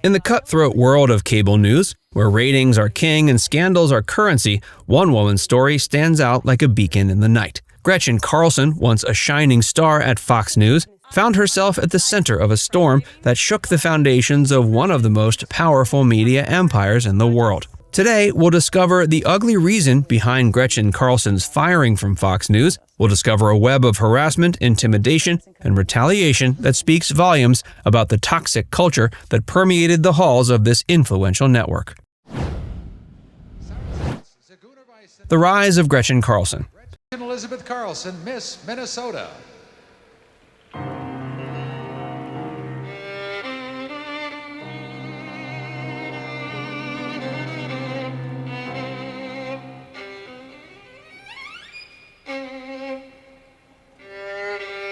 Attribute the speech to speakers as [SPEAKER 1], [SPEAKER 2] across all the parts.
[SPEAKER 1] In the cutthroat world of cable news, where ratings are king and scandals are currency, one woman's story stands out like a beacon in the night. Gretchen Carlson, once a shining star at Fox News, found herself at the center of a storm that shook the foundations of one of the most powerful media empires in the world. Today, we'll discover the ugly reason behind Gretchen Carlson's firing from Fox News. We'll discover a web of harassment, intimidation, and retaliation that speaks volumes about the toxic culture that permeated the halls of this influential network. The rise of Gretchen Carlson.
[SPEAKER 2] Elizabeth Carlson, Miss Minnesota.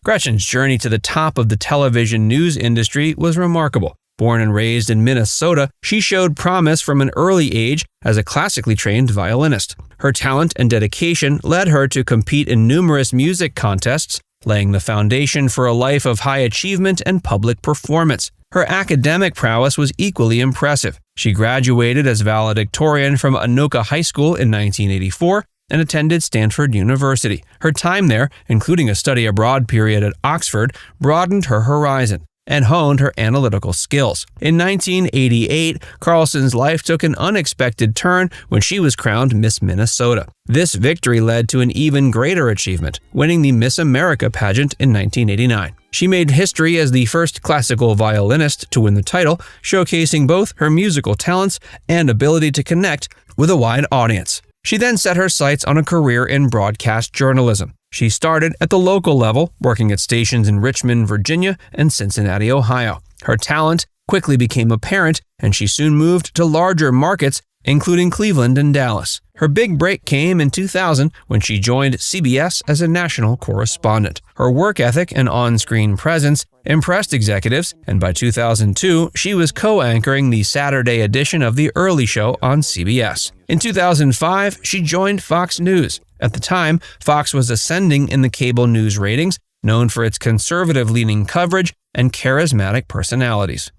[SPEAKER 1] Gretchen's journey to the top of the television news industry was remarkable. Born and raised in Minnesota, she showed promise from an early age as a classically trained violinist. Her talent and dedication led her to compete in numerous music contests, laying the foundation for a life of high achievement and public performance. Her academic prowess was equally impressive. She graduated as valedictorian from Anoka High School in 1984 and attended Stanford University. Her time there, including a study abroad period at Oxford, broadened her horizon and honed her analytical skills. In 1988, Carlson's life took an unexpected turn when she was crowned Miss Minnesota. This victory led to an even greater achievement, winning the Miss America pageant in 1989. She made history as the first classical violinist to win the title, showcasing both her musical talents and ability to connect with a wide audience. She then set her sights on a career in broadcast journalism. She started at the local level, working at stations in Richmond, Virginia, and Cincinnati, Ohio. Her talent quickly became apparent, and she soon moved to larger markets, including Cleveland and Dallas. Her big break came in 2000 when she joined CBS as a national correspondent. Her work ethic and on-screen presence impressed executives, and by 2002, she was co-anchoring the Saturday edition of The Early Show on CBS. In 2005, she joined Fox News. At the time, Fox was ascending in the cable news ratings, known for its conservative-leaning coverage and charismatic personalities.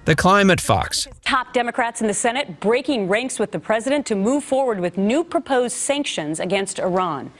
[SPEAKER 1] The climb at Fox.
[SPEAKER 3] Top Democrats in the Senate breaking ranks with the president to move forward with new proposed sanctions against Iran.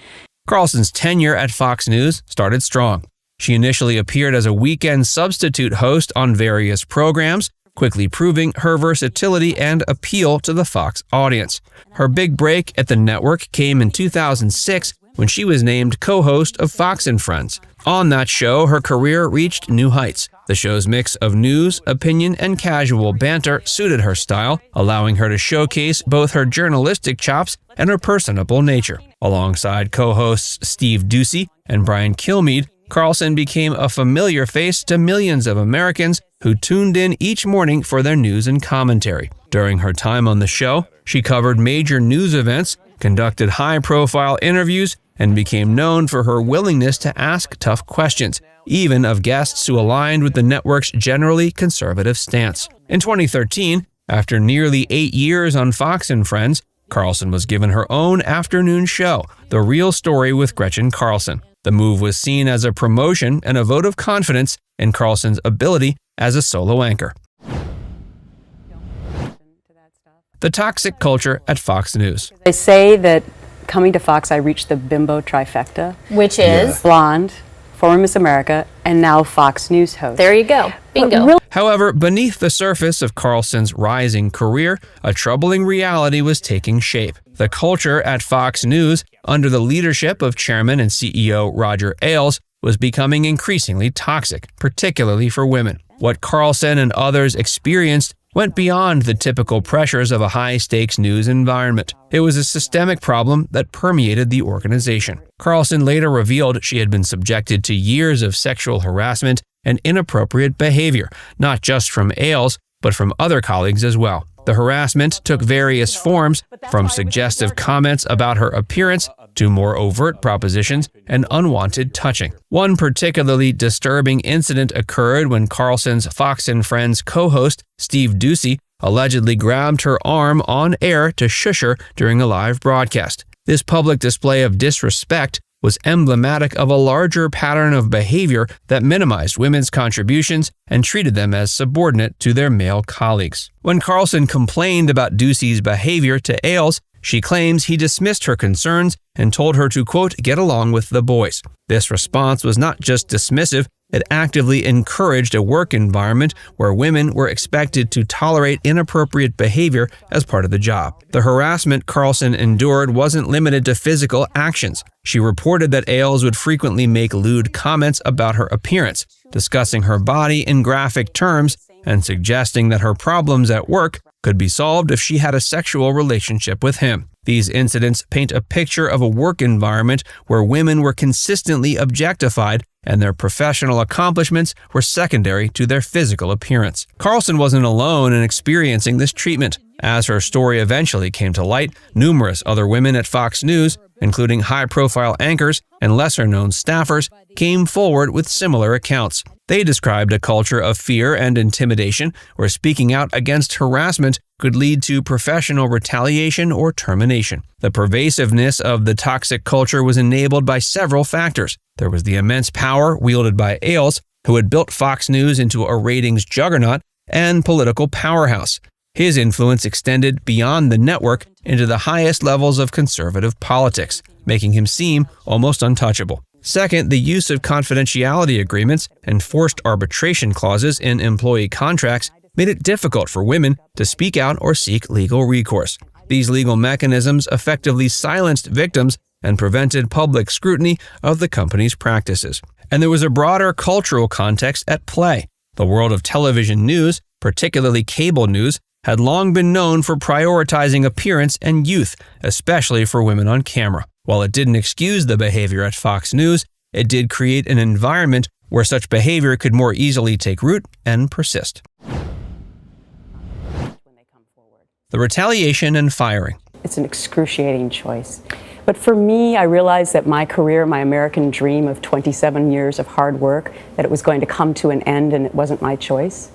[SPEAKER 1] Carlson's tenure at Fox News started strong. She initially appeared as a weekend substitute host on various programs, quickly proving her versatility and appeal to the Fox audience. Her big break at the network came in 2006 when she was named co-host of Fox and Friends. On that show, her career reached new heights. The show's mix of news, opinion, and casual banter suited her style, allowing her to showcase both her journalistic chops and her personable nature. Alongside co-hosts Steve Doocy and Brian Kilmeade, Carlson became a familiar face to millions of Americans who tuned in each morning for their news and commentary. During her time on the show, she covered major news events, conducted high-profile interviews, and became known for her willingness to ask tough questions, even of guests who aligned with the network's generally conservative stance. In 2013, after nearly 8 years on Fox and Friends, Carlson was given her own afternoon show, The Real Story with Gretchen Carlson. The move was seen as a promotion and a vote of confidence in Carlson's ability as a solo anchor. The toxic culture at Fox News.
[SPEAKER 4] They say that coming to Fox, I reached the bimbo trifecta.
[SPEAKER 5] Which is?
[SPEAKER 4] Blonde, former Miss America, and now Fox News host.
[SPEAKER 5] There you go. Bingo.
[SPEAKER 1] However, beneath the surface of Carlson's rising career, a troubling reality was taking shape. The culture at Fox News, under the leadership of Chairman and CEO Roger Ailes, was becoming increasingly toxic, particularly for women. What Carlson and others experienced went beyond the typical pressures of a high-stakes news environment. It was a systemic problem that permeated the organization. Carlson later revealed she had been subjected to years of sexual harassment and inappropriate behavior, not just from Ailes, but from other colleagues as well. The harassment took various forms, from suggestive comments about her appearance to more overt propositions and unwanted touching. One particularly disturbing incident occurred when Carlson's Fox and Friends co-host, Steve Doocy, allegedly grabbed her arm on air to shush her during a live broadcast. This public display of disrespect was emblematic of a larger pattern of behavior that minimized women's contributions and treated them as subordinate to their male colleagues. When Carlson complained about Ducey's behavior to Ailes, she claims he dismissed her concerns and told her to, quote, get along with the boys. This response was not just dismissive, it actively encouraged a work environment where women were expected to tolerate inappropriate behavior as part of the job. The harassment Carlson endured wasn't limited to physical actions. She reported that Ailes would frequently make lewd comments about her appearance, discussing her body in graphic terms and suggesting that her problems at work could be solved if she had a sexual relationship with him. These incidents paint a picture of a work environment where women were consistently objectified and their professional accomplishments were secondary to their physical appearance. Carlson wasn't alone in experiencing this treatment. As her story eventually came to light, numerous other women at Fox News, including high-profile anchors and lesser-known staffers, came forward with similar accounts. They described a culture of fear and intimidation where speaking out against harassment could lead to professional retaliation or termination. The pervasiveness of the toxic culture was enabled by several factors. There was the immense power wielded by Ailes, who had built Fox News into a ratings juggernaut and political powerhouse. His influence extended beyond the network into the highest levels of conservative politics, making him seem almost untouchable. Second, the use of confidentiality agreements and forced arbitration clauses in employee contracts made it difficult for women to speak out or seek legal recourse. These legal mechanisms effectively silenced victims and prevented public scrutiny of the company's practices. And there was a broader cultural context at play. The world of television news, particularly cable news, had long been known for prioritizing appearance and youth, especially for women on camera. While it didn't excuse the behavior at Fox News, it did create an environment where such behavior could more easily take root and persist. The retaliation and firing.
[SPEAKER 4] It's an excruciating choice. But for me, I realized that my career, my American dream of 27 years of hard work, that it was going to come to an end and it wasn't my choice.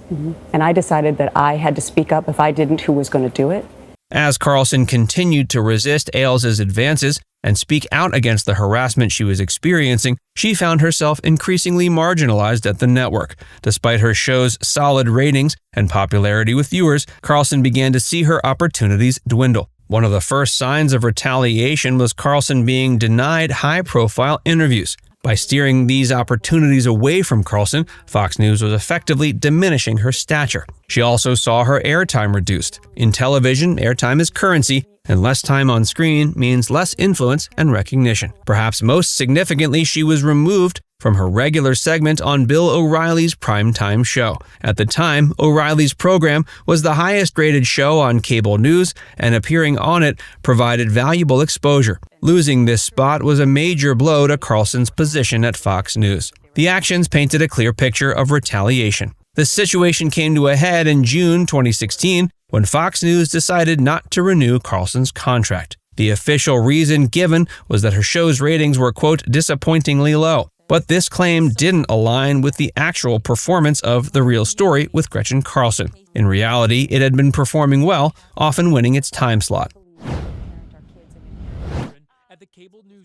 [SPEAKER 4] And I decided that I had to speak up. If I didn't, who was going to do it?
[SPEAKER 1] As Carlson continued to resist Ailes' advances and speak out against the harassment she was experiencing, she found herself increasingly marginalized at the network. Despite her show's solid ratings and popularity with viewers, Carlson began to see her opportunities dwindle. One of the first signs of retaliation was Carlson being denied high-profile interviews. By steering these opportunities away from Carlson, Fox News was effectively diminishing her stature. She also saw her airtime reduced. In television, airtime is currency, and less time on screen means less influence and recognition. Perhaps most significantly, she was removed from her regular segment on Bill O'Reilly's primetime show. At the time, O'Reilly's program was the highest-rated show on cable news, and appearing on it provided valuable exposure. Losing this spot was a major blow to Carlson's position at Fox News. The actions painted a clear picture of retaliation. The situation came to a head in June 2016 when Fox News decided not to renew Carlson's contract. The official reason given was that her show's ratings were, quote, disappointingly low. But this claim didn't align with the actual performance of The Real Story with Gretchen Carlson. In reality, it had been performing well, often winning its time slot.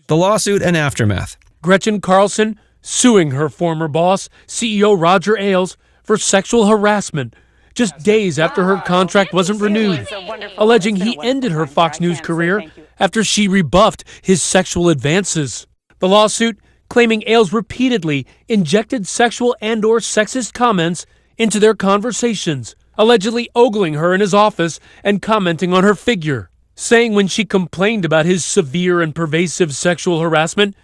[SPEAKER 1] The lawsuit and aftermath.
[SPEAKER 6] Gretchen Carlson suing her former boss, CEO Roger Ailes, for sexual harassment just days after her contract wasn't renewed, alleging he ended her Fox News career after she rebuffed his sexual advances. The lawsuit claiming Ailes repeatedly injected sexual and/or sexist comments into their conversations, allegedly ogling her in his office and commenting on her figure, saying when she complained about his severe and pervasive sexual harassment,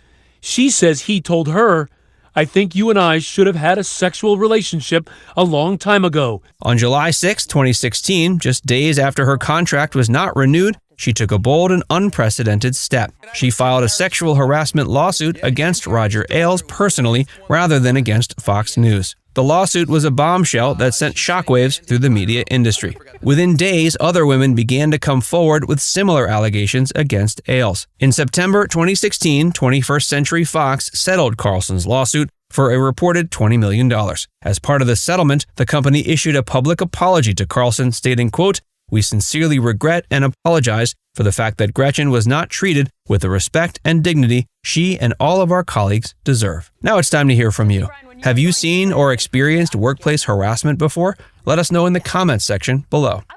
[SPEAKER 6] she says he told her, "I think you and I should have had a sexual relationship a long time ago."
[SPEAKER 1] On July 6, 2016, just days after her contract was not renewed, she took a bold and unprecedented step. She filed a sexual harassment lawsuit against Roger Ailes personally rather than against Fox News. The lawsuit was a bombshell that sent shockwaves through the media industry. Within days, other women began to come forward with similar allegations against Ailes. In September 2016, 21st Century Fox settled Carlson's lawsuit for a reported $20 million. As part of the settlement, the company issued a public apology to Carlson stating, quote, We sincerely regret and apologize for the fact that Gretchen was not treated with the respect and dignity she and all of our colleagues deserve. Now it's time to hear from you. Have you seen or experienced workplace harassment before? Let us know in the comments section below.